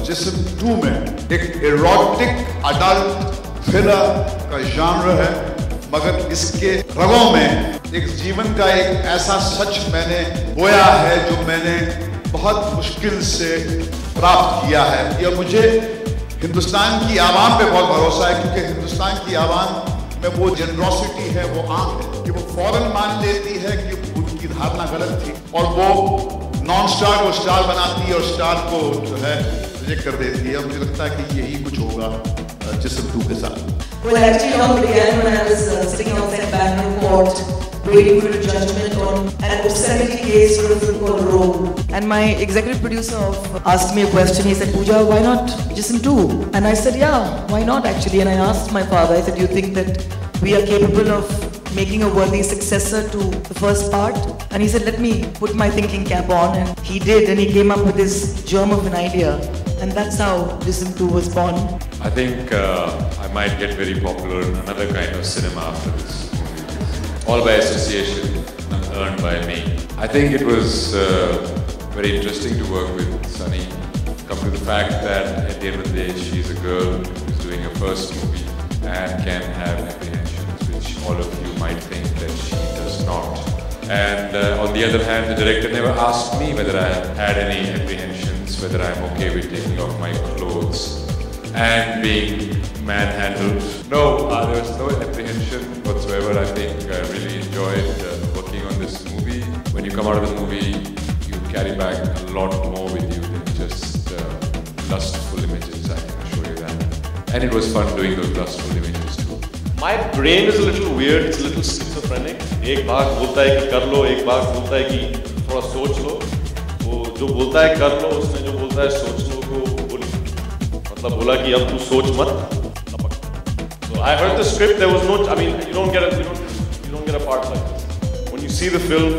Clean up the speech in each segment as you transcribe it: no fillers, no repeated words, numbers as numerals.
जिस्म 2 में एक एरोटिक अडल्ट थ्रिलर का genre है, मगर इसके रगों में एक जीवन का एक ऐसा सच मैंने बोया है जो मैंने बहुत मुश्किल से प्राप्त किया है। यह मुझे हिंदुस्तान की आवाम पे बहुत भरोसा है, क्योंकि हिंदुस्तान की आवाम में वो जेनरोसिटी है, वो आंख है कि वो फौरन मान लेती है कि उनकी धारणा गलत थी और वो नॉन स्टार को स्टार बनाती है और स्टार को जो है रिजेक्ट कर देती है। मुझे लगता है कि यही कुछ होगा जिस्म 2 के साथ। Well, actually, all began when I was sitting outside Bangalore court, waiting for a judgment on an obscenity case for a film called Rome. And my executive producer asked me a question. He said, "Pooja, why not Jism 2?" And I said, "Yeah, why not actually?" And I asked my father. I said, "Do you think that we are capable of making a worthy successor to the first part?" And he said, "Let me put my thinking cap on." And he did, and he came up with this germ of an idea. And that's how Jism 2 was born. I think I might get very popular in another kind of cinema after this movie. All by association, earned by me. I think it was very interesting to work with Sunny. Come to the fact that at the end of the day, she's a girl who's doing her first movie and can have apprehensions, which all of you might think that she does not. And on the other hand, the director never asked me whether I had any apprehensions, whether I'm okay with taking off my clothes and being manhandled. No, there was no apprehension whatsoever. I think I really enjoyed working on this movie. When you come out of the movie, you carry back a lot more with you than just lustful images, I can assure you that. And it was fun doing those lustful images too. My brain is a little weird, it's a little schizophrenic. एक भाग बोलता है कि कर लो, एक भाग बोलता है कि थोड़ा सोच लो। वो जो बोलता है कर लो, उसने जो बोलता है सोच लो को वो मतलब बोला कि अब तू सोच मत। So I heard the script. There was no. I mean, you don't get a part like this. When you see the film,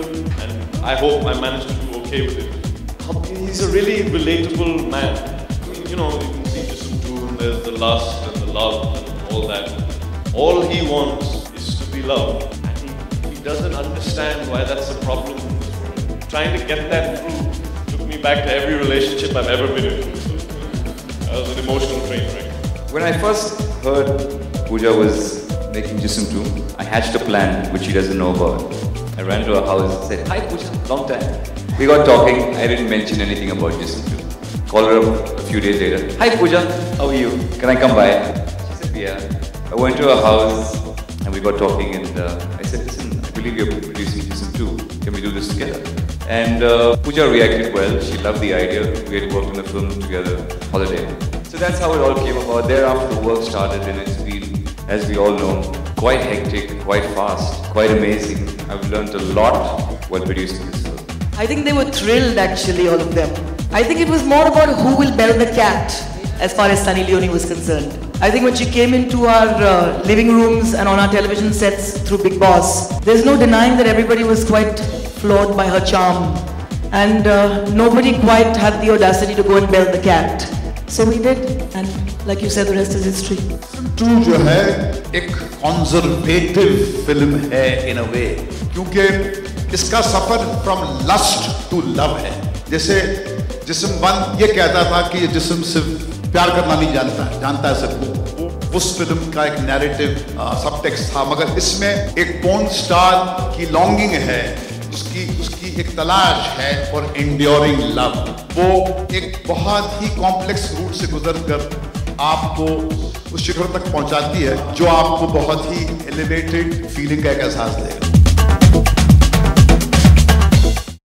and I hope I managed to do okay with it. He's a really relatable man. You know, you can see Jism 2, and there's the lust and the love and all that. All he wants is to be loved. And he doesn't understand why that's a problem. Trying to get that through took me back to every relationship I've ever been in. That was an emotional train wreck. When I first heard Pooja was making Jism 2, I hatched a plan which she doesn't know about. I ran to her house and said, "Hi Pooja, long time." We got talking. I didn't mention anything about Jism 2. Called her up a few days later. "Hi Pooja, how are you? Can I come by?" She said, "Yeah." I went to her house and we got talking, and I said, "Listen, I believe you're producing Jism 2. Can we do this together?" And Pooja reacted well. She loved the idea. We had worked on the film together, Holiday. So that's how it all came about. Thereafter, the work started, and it's been, as we all know, quite hectic, quite fast, quite amazing. I've learned a lot while producing this film. I think they were thrilled, actually, all of them. I think it was more about who will bell the cat as far as Sunny Leone was concerned. I think when she came into our living rooms and on our television sets through Bigg Boss, there's no denying that everybody was quite floored by her charm. And nobody quite had the audacity to go and bell the cat. So we did, and like you said, the rest is history. Jism 2 जो है एक conservative film है in a way, क्योंकि इसका सफर from lust to love है। जैसे जिस्म 1 ये कहता था कि ये जिस्म सिर्फ प्यार करना नहीं जानता है सिर्फ उस फिल्म का एक नैरेटिव सबटेक्स्ट था, मगर इसमें एक पोर्न स्टार की लॉन्गिंग है, उसकी एक तलाश है और एंड्योरिंग लव। वो एक बहुत ही कॉम्प्लेक्स रूट से गुजरकर आपको उस शिखर तक पहुंचाती है जो आपको बहुत ही एलिवेटेड फीलिंग का एक एहसास देगा।